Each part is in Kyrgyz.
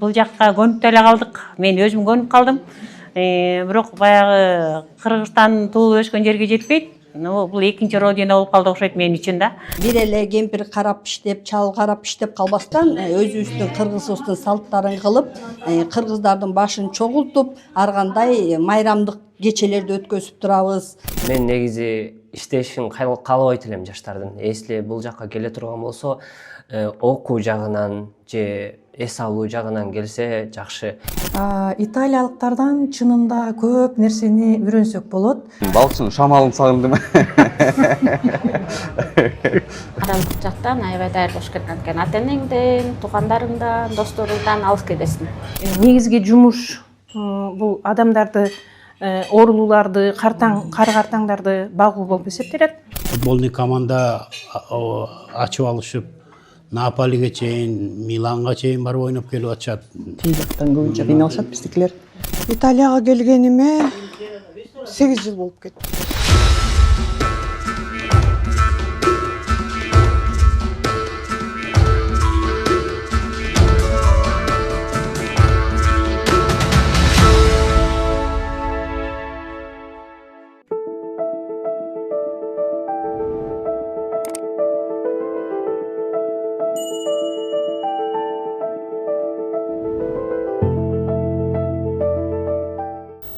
бул жакка көнүп деле калдык. Мен өзүм көнүп калдым. Бирок баягы Кыргызстан туулуп өскөн жерге жетпейт. Бул экинчи родина болуп калды окшойт мен үчүн да. Бир эле кемпир карап иштеп, чал карап иштеп калбастан, өзүбүздүн кыргызыбыздын салттарын кылып, кыргыздардын башын чогултуп, ар кандай майрамдык кечелерди өткөзүп турабыз. Мен негизи иштешин каалабайт элем жаштардын. Эсли бул жакка келе турган болсо, окуу жагынан же эс алуу жагынан келсе жакшы. Италиялыктардан чынында көп нерсени үйрөнсөк болот. Балыкчынын шамалын сагындым. Адамдык жактан аябай даяр болуш керек экен. Ата энеңден, туугандарыңдан, досторуңдан алыс кетесиң. Негизги жумуш бул адамдарды, оорулууларды, картаңдарды багуу болуп эсептелет. Футболный команда ачып алышып, Наполиге чейин, Миланга чейин барып ойноп келип атышат. Тил жактан көбүнчө кыйналышат биздикилер. Италияга келгениме 8 жыл болуп кетти.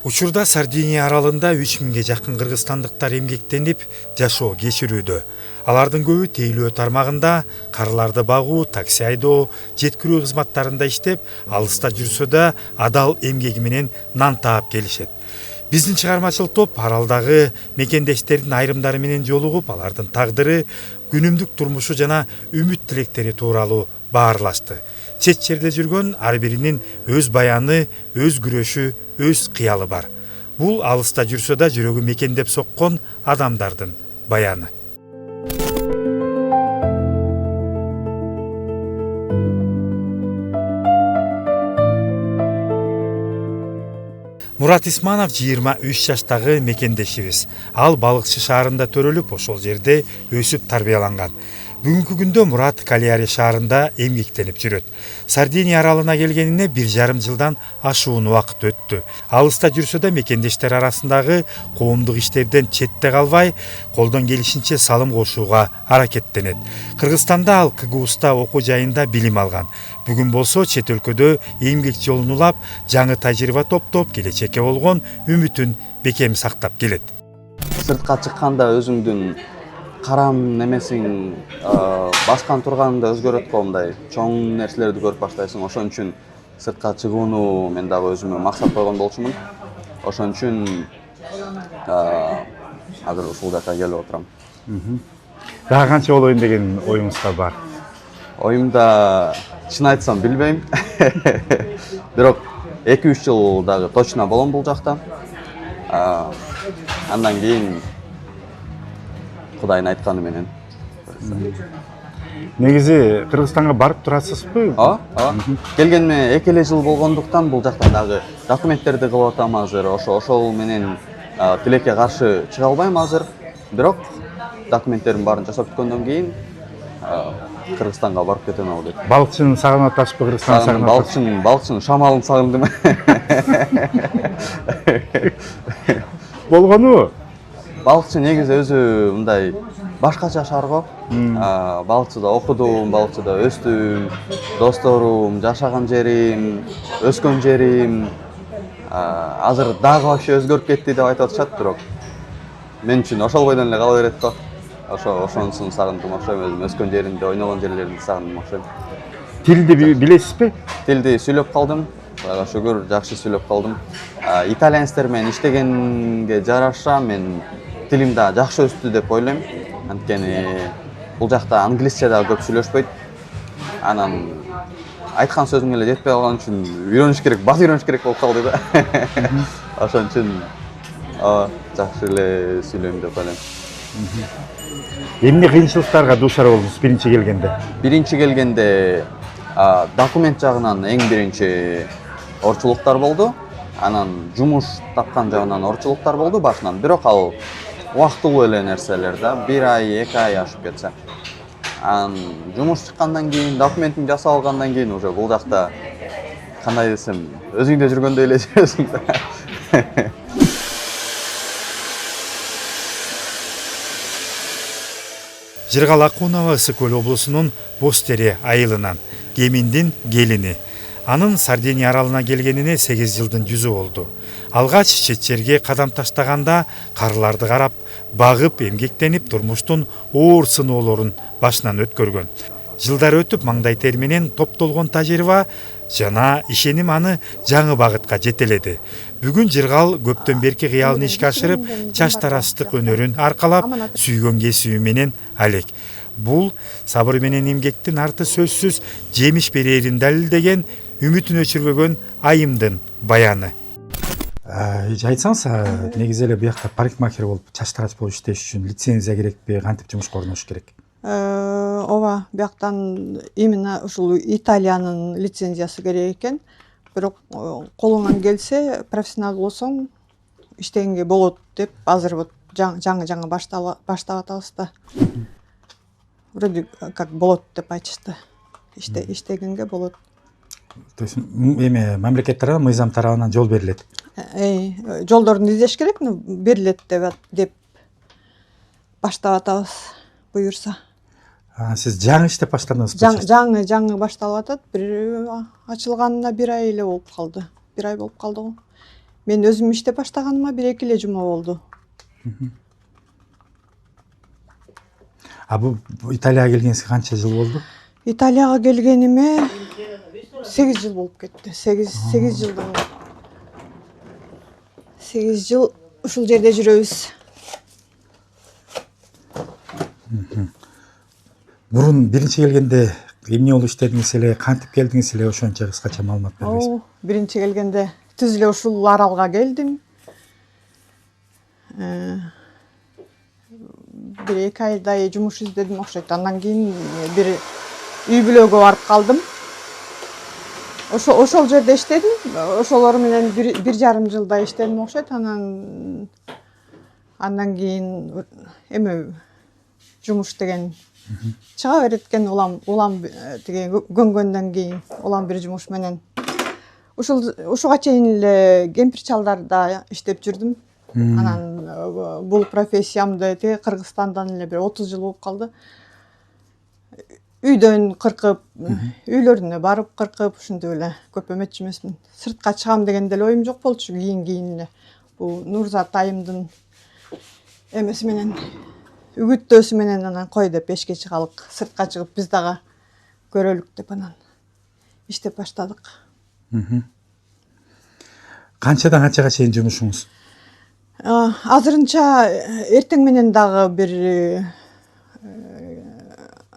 Учурда Сардиния аралында 3000ге жакын кыргызстандыктар эмгектенип жашоо кечирүүдө. Алардын көбү тейлөө тармагында, карыларды багуу, такси айдоо, жеткирүү кызматтарында иштеп, алыста жүрсө да адал эмгеги менен нан таап келишет. Биздин чыгармачыл топ аралдагы мекендештердин айрымдары менен жолугуп, алардын тагдыры, күнүмдүк турмушу жана үмүт тилектери тууралуу баарлашты. Чет жерде жүргөн ар биринин өз баяны, өз күрөшү, өз кыялы бар. Бул алыста жүрсө да жүрөгү мекендеп соккон адамдардын баяны. Мурат Исманов 23 жаштагы мекендешибиз. Ал балыкчы шаарында төрөлүп, ошол жерде өсүп тарбияланган. Бүгүнкү күндө Мурат Калиари шаарында эмгектенип жүрөт. Сардиния аралына келгенине 1,5 жылдан ашуун убакыт өттү. Алыста жүрсө да мекендештер арасындагы коомдук иштерден четте калбай, колдон келишинче салым кошууга аракеттенет. Кыргызстанда ал КГУста окуу жайында билим алган. Бүгүн болсо чет өлкөдө эмгек жолун улап, жаңы тажрыйба топтоп, келечекке болгон үмүтүн бекем сактап келет. Сыртка чыкканда өзүңдүн карам немесиң баскан турганыңда өзгөрөт го, мындай чоң нерселерди көрүп баштайсың. Ошон үчүн сыртка чыгууну мен дагы өзүмө максат койгон болчумун. Ошон үчүн азыр ушул жака келип отурам. Дагы канча болоюн деген оюңузда бар? Оюмда чын айтсам билбейм. Бирок 2-3 жыл дагы точно болом бул жакта. Андан кийин Кудайдын айтканы менен. Негизи Кыргызстанга барып турасызбы? Келгениме 2 жыл болгондуктан бул жакта дагы документтерди кылып атам азыр. Ошол менен тилекке каршы чыга албайм азыр. Бирок документтердин баарын жасап бүткөндөн кийин Кыргызстанга барып кетем ал деп. Балыкчынын сагынып атасызбы, Кыргызстанды сагынып атасызбы? Балыкчынын шамалын сагындым. Болгону? Балыкчы негизи өзү мындай башкача шаар го. Балыкчыда окудум, балыкчыда өстүм, досторум, жашаган жерим, өскөн жерим азыр дагы вообще өзгөрүп кетти деп айтып атышат, бирок мен үчүн ошол бойдон эле кала берет го. Ошонусун сагындым, ошо өзүм өскөн жеримди, ойногон жерлеримди сагындым окшойм. Тилди билесизби? Тилди сүйлөп калдым. Кудайга шүгүр, жакшы сүйлөп калдым. Итальянецтер менен иштегенге жараша мен тилим да жакшы өстү деп ойлойм. Анткени бул жакта англисче да көп сүйлөшпөйт. Анан айткан сөзүң эле жетпей калган үчүн үйрөнүш керек, бат үйрөнүш керек болуп калды да. Ошон үчүн жакшы эле сүйлөйм деп ойлойм. Эмне кыйынчылыктарга дуушар болдуңуз биринчи келгенде? Биринчи келгенде документ жагынан эң биринчи орчулуктар болду. Анан жумуш тапкан жагынан орчулуктар болду башынан. Бирок ал убактылуу эле нерселер да, 1 ай, 2 ай ашып кетсе. Жумуш чыккандан кийин, документин жасап алгандан кийин уже бул жакта кандай десем, өзүңдө жүргөндөй эле жүрөсүң да. Жыргал Акунова Ысык Көл облусунун Бостере айылынан Кеминдин келини. Анын Сардиния аралына келгенине 8 жылдын жүзү болду. Алгач чет жерге кадам таштаганда карларды карап, багып, эмгектенип турмуштун оор сыноолорун башынан өткөргөн. Жылдар өтүп маңдай тер менен топтолгон тажрыйба жана ишеним аны жаңы багытка жетеледи. Бүгүн Жыргал көптөн берки кыялын ишке ашырып, чач тарастык өнөрүн аркалап, сүйгөн кесиби менен алек. Бул сабыр менен эмгектин арты сөзсүз жемиш берерин далилдеген, үмүтүн өчүрбөгөн айымдын баяны. Айтсаңыз, негизи эле буякта парикмахер болуп, чач тарач болуп иштеш үчүн лицензия керекпи, кантип жумушка орношуш керек? Ооба, бияктан именно ушул Италиянын лицензиясы керек экен. Бирок колуңан келсе, профессионал болсоң иштегенге болот деп азыр вот жаңы баштап атабыз да. Вроде как болот деп айтышты. Иштегенге болот. То есть эме мамлекет тарабынан, мыйзам тарабынан жол берилет. Жолдорду издеш керек, берилет деп баштап атабыз, буюрса. Сиз жаңы иштеп баштадыңыз? Жаңы башталып атат. Бир ачылганына 1 ай эле болуп калды. 1 ай болуп калды го. Мен өзүм иштеп баштаганыма 1-2 эле жума болду. Бул Италияга келгениңизге канча жыл болду? Италияга келгениме 8 жыл болуп кетти. 8 жылдан 8 жыл ушул жерде жүрөбүз. Мурун биринчи келгенде эмне болуп иштедиңиз эле, кантип келдиңиз эле, ошончо кыскача маалымат бериңиз. Биринчи келгенде түз эле ушул аралга келдим. 1-2 айдай жумуш издедим окшойт. Андан кийин бир үй бүлөгө барып калдым. Ошол жерде иштедим. Ошолор менен 1,5 жылдай иштедим окшойт. Андан кийин эме жумуш деген чыга берет экен, улам тиги көнгөндөн кийин улам бир жумуш менен ушуга чейин эле кемпир чалдарда иштеп жүрдүм. Анан бул профессиямды тиги Кыргызстандан эле бир 30 жыл болуп калды. Үйдөн кыркып, үйлөрүнө барып кыркып, ушинтип эле көп эметчү эмесмин. Сыртка чыгам деген деле оюм жок болчу кийин эле. Бул Нурзат айымдын эмеси менен үгүттөөсү менен анан кой деп эшикке чыгалык, сыртка чыгып биз дагы көрөлүк деп анан иштеп баштадык. Канчадан канчага чейин жумушуңуз? Азырынча эртең менен дагы бир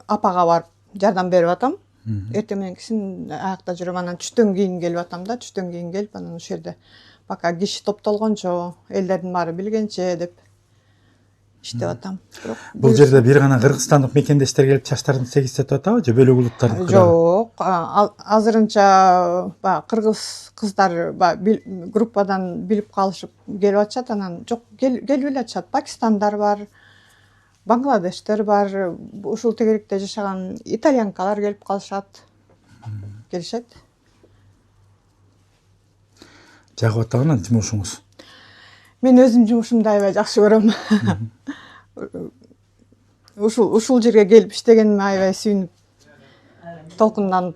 апага барып жардам берип атам. Эртең мененкисин аякта жүрөм, анан түштөн кийин келип атам да, түштөн кийин келип анан ошол жерде пока киши топтолгончо, элдердин баары билгенче деп иштеп атам. Бул жерде бир гана кыргызстандык мекендештер келип чачтарын тегиздетип атабы же бөлөк улуттардыкы? Жок, азырынча кыргыз кыздар группадан билип калышып келип атышат, анан жок келип эле атышат. Пакистандар бар, Бангладештер бар, ушул тегеректе жашаган итальянкалар келип калышат. Келишет. Жагып атабы жумушуңуз? Мен өзүм жумушумду аябай жакшы көрөм. Ушул жерге келип иштегениме аябай сүйүнүп, толкунданып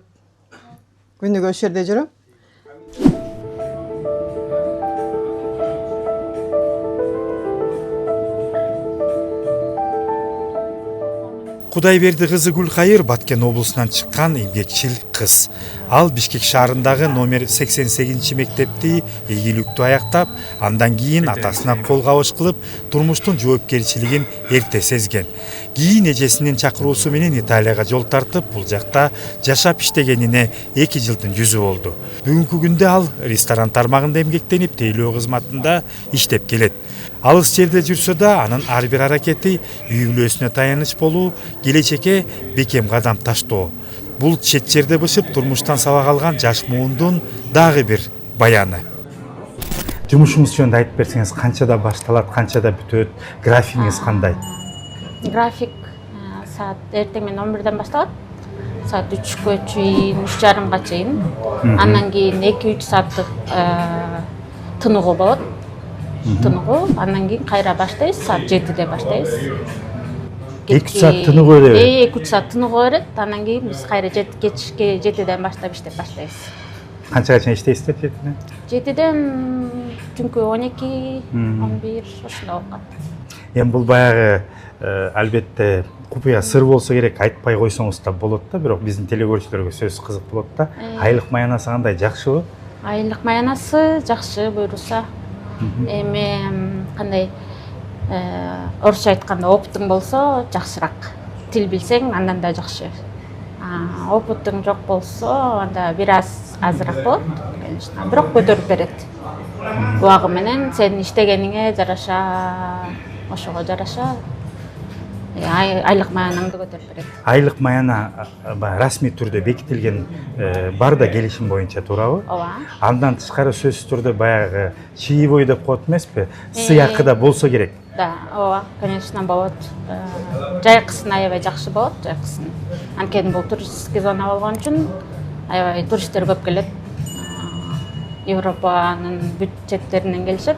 күнүгө ошол жерде жүрөм. Кудайберди кызы Гүлкайыр Баткен облусунан чыккан эмгекчил кыз. Ал Бишкек шаарындагы номер 88 мектепти ийгиликтүү аяктап, андан кийин атасына кол кабыш кылып, турмуштун жоопкерчилигин эрте сезген. Кийин эжесинин чакыруусу менен Италияга жол тартып, бул жакта жашап иштегенине 2 жылдын жүзү болду. Бүгүнкү күндө ал ресторан тармагында эмгектенип, тейлөө кызматында иштеп келет. Алыс жерде жүрсө да, анын ар бир аракети үй бүлөсүнө таяныч болуу, келечекке бекем кадам таштоо. Бул чет жерде бышып турмуштан сабак алган жаш муундун дагы бир баяны. Жумушуңуз жөнүндө айтып берсеңиз, канчада башталат, канчада бүтөт, графигиңиз кандай? График саат эртең менен 11ден башталат. саат 3-кө чейин, 3:30-га чейин. Андан кийин 2-3 сааттык тыныгуу болот. Тыныгуу, андан кийин кайра баштайбыз, саат 7-де баштайбыз. 2 саат тыныгуу берет. 2-3 саат тыныгуу берет. Андан кийин биз кайра кечки 7-ден баштап иштеп баштайбыз. Канчага чейин иштейсиздер 7-ден? 7-ден түнкү 12, 11 ошондой болуп калат. Эми бул баягы албетте купуя сыр болсо керек, айтпай койсоңуз да болот да, бирок биздин телекөрүүчүлөргө сөз кызык болот да. Айлык маянасы кандай, жакшыбы? Айлык маянасы жакшы буйруса. Эми кандай орусча айтканда опытың болсо жакшыраак. Тил билсең андан да жакшы. Опытың жок болсо анда бир аз азыраак болот, конечно. Бирок көтөрүп берет. Убагы менен сен иштегениңе жараша, ошого жараша айлык маянаңды көтөрүп берет. Айлык маяна расмий түрдө бекитилген бар да келишим боюнча, туурабы? Ооба. Андан тышкары сөзсүз түрдө баягы чиевой деп коет эмеспи? Сыйакы да болсо керек. Да, ооба, конечно, болот. Жайкысын аябай жакшы болот, жайкысын. Анткени бул туристский зона болгон үчүн аябай туристтер көп келет. Европанын бүт четтеринен келишет.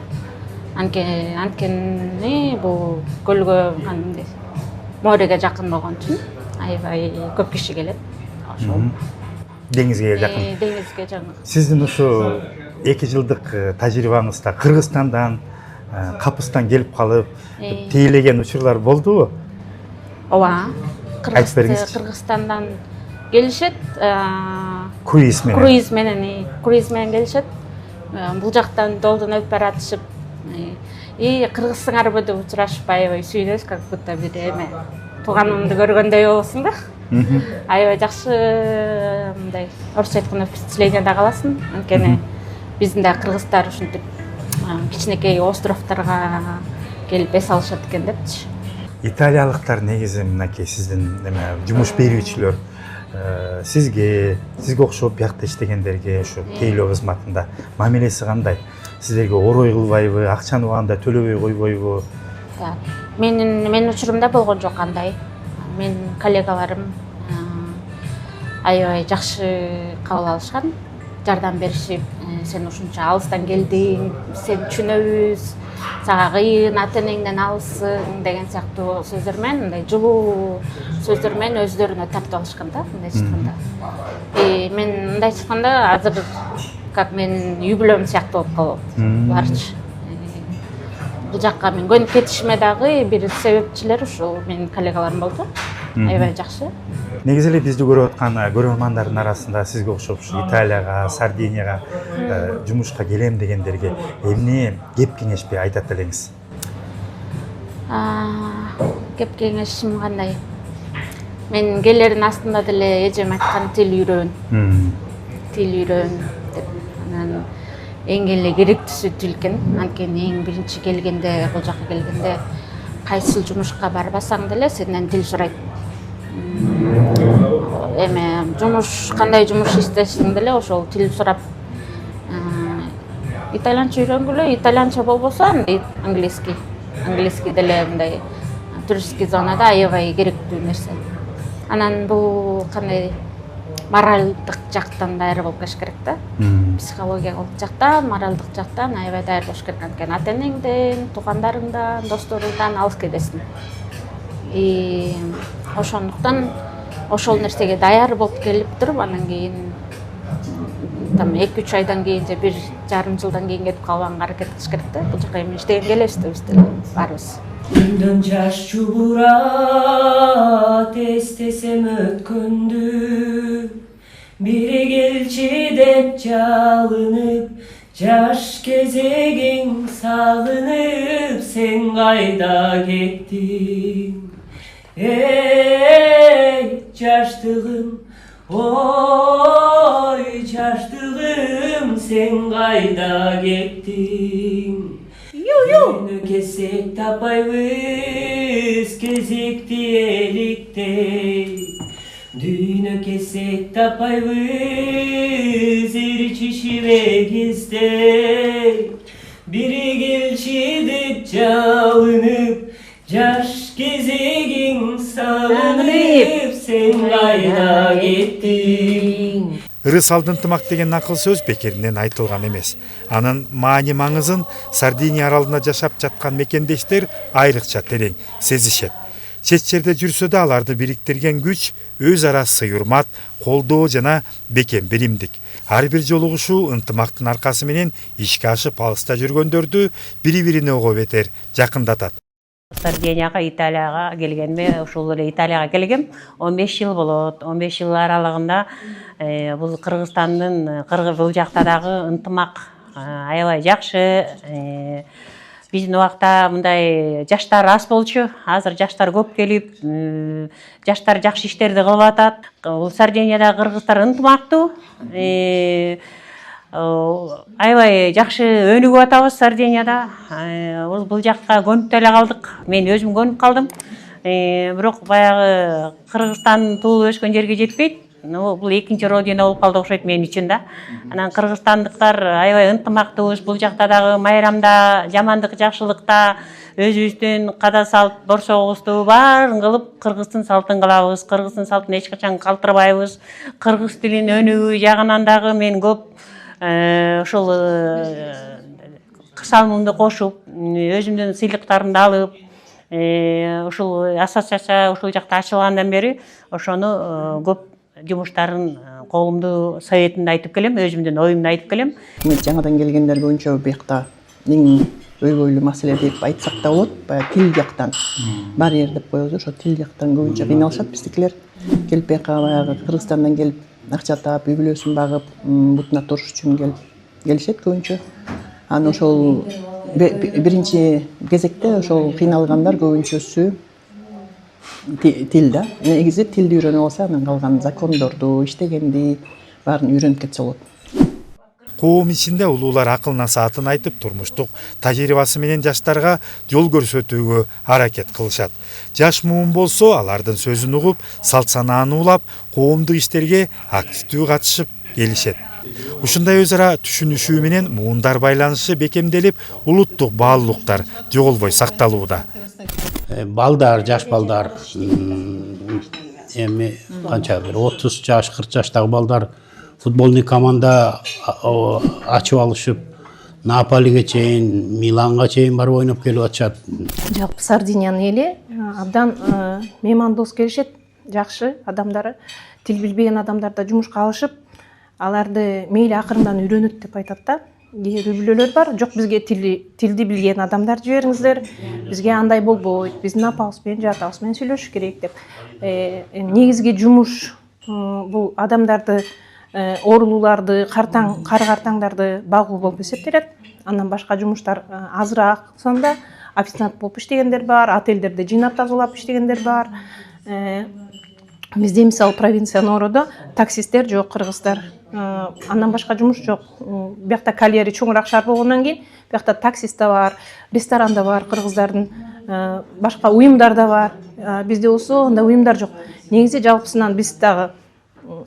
Анткени бул көлгө, кандай, мореге жакын болгон үчүн аябай көп киши келет. Ошол. Деңизге жакын. Деңизге жакын. Сиздин ушу 2 жылдык тажрыйбаңызда Кыргызстандан, Капыстан келип калып, тейлеген учурлар болдубу? Ооба. Айтып Кыргызстандан келишет. Круиз менен келишет. Бул жактан долдон өтүп баратышып, кыргызсыңарбы деп учурашып аябай сүйүнөбүз, как будто бир эме тууганымды көргөндөй болосуң да. Аябай жакшы мындай орусча айтканда впечатление да каласың. Анткени биздин да кыргыздар ушинтип кичинекей островторго келип эс алышат экен депчи. Италиялыктар негизи мынакей сиздин жумуш берүүчүлөр сизге окшоп биякта иштегендерге ушу тейлөө кызматында мамилеси кандай? Сиздерге орой кылбайбы, акчаны убагында төлөбөй койбойбу? Менин учурумда болгон жок андай. Менин коллегаларым аябай жакшы кабыл алышкан, жардам беришип, сен ушунча алыстан келдиң, сен түшүнөбүз, сага кыйын, ата энеңден алысың деген сыяктуу сөздөр менен, мындай жылуу сөздөр менен өздөрүнө тартып алышкан да, мындай чыкканда. Мен мындай чыкканда азыр как мен үй бүлөм сыяктуу болуп калып барчы. Бул жакка мен көнүп кетишиме дагы бир себепчилер ушул менин коллегаларым болду. Аябай жакшы. Негизи эле бизди көрүп аткан көрөрмандардын арасында сизге окшоп Италияга, Сардинияга жумушка келем дегендерге эмне кеп кеңешпи айтат элеңиз? Кеп кеңешим кандай? Мен келердин астында деле эжем айткан тил үйрөн. Тил үйрөн деп. Анан эң эле керектүүсү тил экен. Анткени эң биринчи келгенде, бул жакка келгенде кайсыл жумушка барбасаң деле сенден тил сурайт. Кандай жумуш иштесең деле ошол тил сурап, итальянча үйрөнгүлө, итальянча болбосо английский деле мындай туристский зонада аябай керектүү нерсе. Анан бул кандай моралдык жактан даяр болуп келиш керек да. Психологиялык жактан, моралдык жактан аябай даяр болуш керек. Анткени ата энеңден, туугандарыңдан, досторуңдан алыс кетесиң. Ошондуктан ошол нерсеге даяр болуп келип туруп, анан кийин 2-3 айдан кийин же 1,5 жылдан кийин кетип калбаганга аракет кылыш керек да. Бул жака эми иштеген келебиз да биз деле барыбыз. Күндөн жаш чубурат эстесем өткөндү, бири келчи деп жалынып, жаш кезегиң сагынып, сен кайда кеттиң? Эй, жаштыгым, ой, жаштыгым, сен кайда кеттиң? Дүйнө кесек таппайбыз кезекти эликтей. Дүйнө кесек таппайбыз ирчишиме кездей. Бири келчи деп жалынып, жаш кезегиң сагынып, сен кайда кеттиң. Ырыс алды ынтымак деген акыл сөз бекеринен айтылган эмес. Анын маани маңызын Сардиния аралында жашап жаткан мекендештер айрыкча терең сезишет. Чет жерде жүрсө да аларды бириктирген күч өз ара сый-урмат, колдоо жана бекем биримдик. Ар бир жолугушуу ынтымактын аркасы менен ишке ашып алыста жүргөндөрдү бири-бирине ого бетер жакындатат. Сардинияга, Италияга келгениме, ушул эле Италияга келгем. 15 жыл болот. 15 жыл аралыгында бул Кыргызстандын бул жакта дагы ынтымак аябай жакшы. Биздин убакта мындай жаштар аз болчу. Азыр жаштар көп келип, жаштар жакшы иштерди кылып атат. Бул Сардинияда кыргыздар ынтымактуу. Аябай жакшы өнүгүп атабыз Сардинияда. Бул жакка көнүп деле калдык. Мен өзүм көнүп калдым. Бирок баягы Кыргызстан туулуп өскөн жерге жетпейт. Бул экинчи родина болуп калды окшойт мен үчүн да. Анан кыргызстандыктар аябай ынтымактуубуз. Бул жакта дагы майрамда, жамандык, жакшылыкта өзүбүздүн када салт, борсогубузду баарын кылып, кыргыздын салтын кылабыз. Кыргыздын салтын эч качан калтырбайбыз. Кыргыз тилин өнүгүү жагынан дагы мен көп ошол салымымды кошуп, өзүмдүн сыйлыктарымды алып, ушул ассоциация ушул жакта ачылгандан бери ошону көп жумуштарын колумду советимди айтып келем, өзүмдүн оюмду айтып келем. Мен жаңадан келгендер боюнча бuyakта эң өйгөйлүү маселе деп айтсак да болот, баягы тил жактан барьер деп коебуз, ошо тил жактан көбүнчө кыйналышат биздикилер. Келип бuyakка баягы Кыргызстандан келип акча таап, үй бүлөсүн багып, бутуна туруш үчүн келишет көбүнчө. Анан ошол биринчи кезекте ошол кыйналгандар көбүнчөсү тил да. Негизи тилди үйрөнүп алса, анан калган закондорду, иштегенди баарын үйрөнүп кетсе болот. Коом ичинде улуулар акыл насаатын айтып, турмуштук тажрыйбасы менен жаштарга жол көрсөтүүгө аракет кылышат. Жаш муун болсо, алардын сөзүн угуп, салт санааны улап, коомдук иштерге активдүү катышып келишет. Ушундай өз ара түшүнүшүү менен муундар байланышы бекемделип, улуттук баалуулуктар жоголбой сакталууда. Балдар, жаш балдар, эми канча бир 30 жаш, 40 жаштагы балдар футболный команда ачып алышып, Наполиге чейин, Миланга чейин барып ойноп келип атышат. Жалпы Сардиниянын эли абдан меймандос келишет, жакшы адамдары. Тил билбеген адамдар да жумушка алышып, аларды мейли акырындан үйрөнөт деп айтат да. Үй бүлөлөр бар, жок бизге тилди билген адамдар жибериңиздер, бизге андай болбойт, биздин апабыз менен жатабыз менен сүйлөшүш керек деп. Негизги жумуш бул адамдарды, оорулууларды, кары-картаңдарды багуу болуп эсептелет. Андан башка жумуштар азыраак сонда, официант болуп иштегендер бар, отелдерде жыйнап тазалап иштегендер бар. Бизде мисалы провинциянын ородо таксисттер жок, кыргыздар. Андан башка жумуш жок. Бuyakта карьери чоңураак шаар болгондон кийин бuyakта таксист да бар, ресторан да бар, кыргыздардын башка уюмдар да бар. Бизде болсо андай уюмдар жок. Негизи жалпысынан биз дагы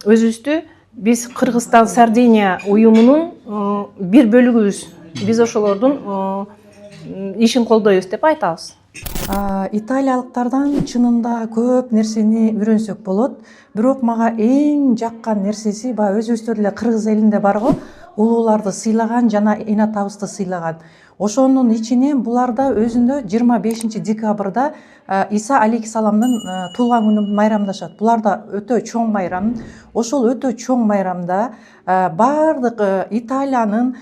өзүбүздү биз Кыргызстан Сардиния уюмунун бир бөлүгүбүз. Биз ошолордун ишин колдойбуз деп айтабыз. Италиялыктардан чынында көп нерсени үйрөнсөк болот. Бирок мага эң жаккан нерсеси баягы өзүбүздө эле кыргыз элинде бар го, улууларды сыйлаган жана эне атабызды сыйлаган. Ошонун ичинен буларда өзүндө 25 декабрда Иса алейхисаламдын туулган күнүн майрамдашат. Буларда өтө чоң майрам. Ошол өтө чоң майрамда бардык Италиянын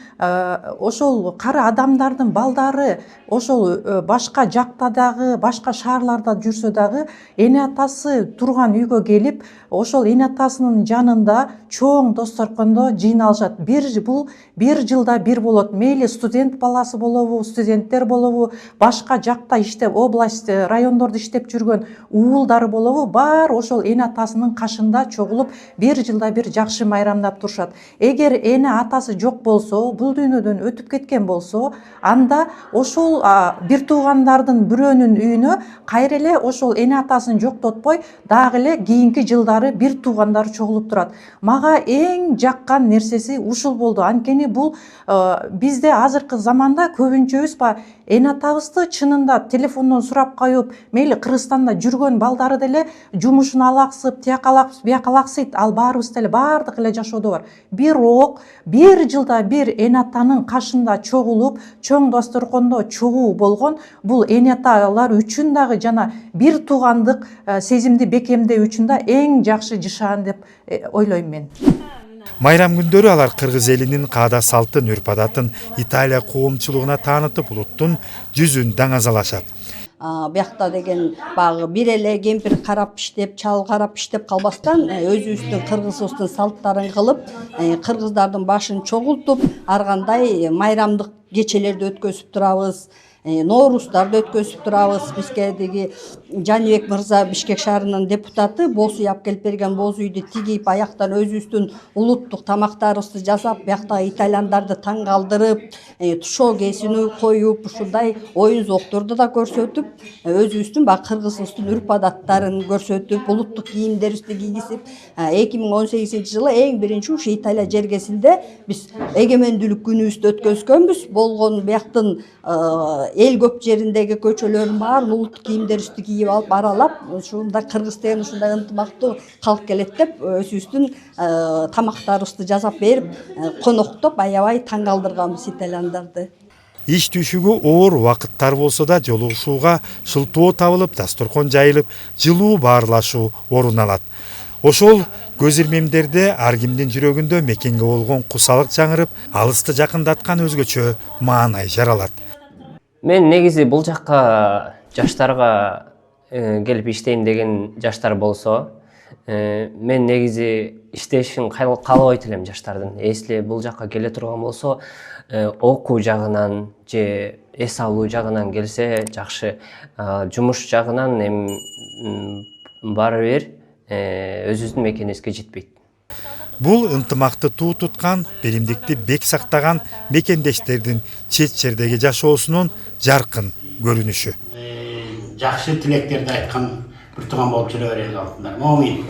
ошол кары адамдардын балдары ошол башка жакта дагы, башка шаарларда жүрсө дагы эне атасы турган үйгө келип, ошол эне атасынын жанында чоң досторкондо жыйналышат. Бул бир жылда бир болот. Мейли студент баласы болобу, студенттер болобу, башка жакта иштеп, область, райондордо иштеп жүргөн уулдары болобу, бар ошол эне атасынын кашында чогулуп, бир жылда бир жакшы майрамдап турушат. Эгер эне атасы жок болсо, бул дүйнөдөн өтүп кеткен болсо, анда ошол бир туугандардын бирөөнүн үйүнө кайра эле ошол эне атасын жоктотпой, дагы эле кийинки жылдары бир туугандары чогулуп турат. Мага эң жаккан нерсеси ушул болду. Анткени бул бизде азыркы заманда көбүнчөбүз баягы эне атабызды чынында телефондон сурап коюп, мейли Кыргызстанда жүргөн балдары деле жумушун алаксып, тияка алаксып, бияка алаксыйт, ал баарыбыз деле баардык эле жашоодо бар. Бирок бир жылда бир эне атанын кашында чогулуп, чоң дасторкондо чогуу болгон бул эне аталар үчүн дагы жана бир туугандык сезимди бекемдөө үчүн да эң жакшы жашаан деп ойлойм мен. Майрам күндөрү алар кыргыз элинин каада салтын, үрп-адатын Италия коомчулугуна таанытып, улуттун жүзүн даңазалашат. Биякта деген багы бир эле кемпир карап иштеп, чал карап иштеп калбастан өзүбүздүн кыргызыбыздын салттарын кылып, кыргыздардын башын чогултуп, ар кандай майрамдык кечелерди өткөзүп турабыз. Ноорустарды өткөзүп турабыз. Бизге деги Жанибек мырза Бишкек шаарынын депутаты боз үй алып келип берген боз үйдү тигип, аяктан өзүбүздүн улуттук тамактарыбызды жасап, бияктагы итальяндарды таң калтырып, тушоо кесүүнү коюп, ушундай оюн зоокторду да көрсөтүп, өзүбүздүн баягы кыргызыбыздын үрп-адаттарын көрсөтүп, улуттук кийимдерибизди кийгизип, 2018-жылы эң биринчи ушу Италия жергесинде биз эгемендүүлүк күнүбүздү өткөзгөнбүз. Болгон бияктын эл көп жериндеги көчөлөрдүн баарын улуттук кийимдерибизди кийип алып аралап, ушунда кыргыз деген ушундай ынтымактуу калк келет деп өзүбүздүн тамактарыбызды жасап берип, коноктоп аябай таң калтырганбыз итальяндарды. Иш түшүгү оор убакыттар болсо да жолугушууга шылтоо табылып, дасторкон жайылып, жылуу баарлашуу орун алат. Ошол көз ирмемдерде ар кимдин жүрөгүндө мекенге болгон кусалык жаңырып, алысты жакындаткан өзгөчө маанай жаралат. Мен негизи бул жакка жаштарга келип иштейм деген жаштар болсо, мен негизи иштешин каалабайт элем жаштардын. Если бул жакка келе турган болсо, окуу жагынан же эс алуу жагынан келсе жакшы. Жумуш жагынан эми баары бир өзүбүздүн мекенибизге жетпейт. Бул ынтымакты туу туткан, беримдикти бек сактаган мекендештердин чет жердеги жашоосунун жаркын көрүнүшү. Жакшы тилектерди айткан бир тууган болуп жүрө берели алдындар. Момин.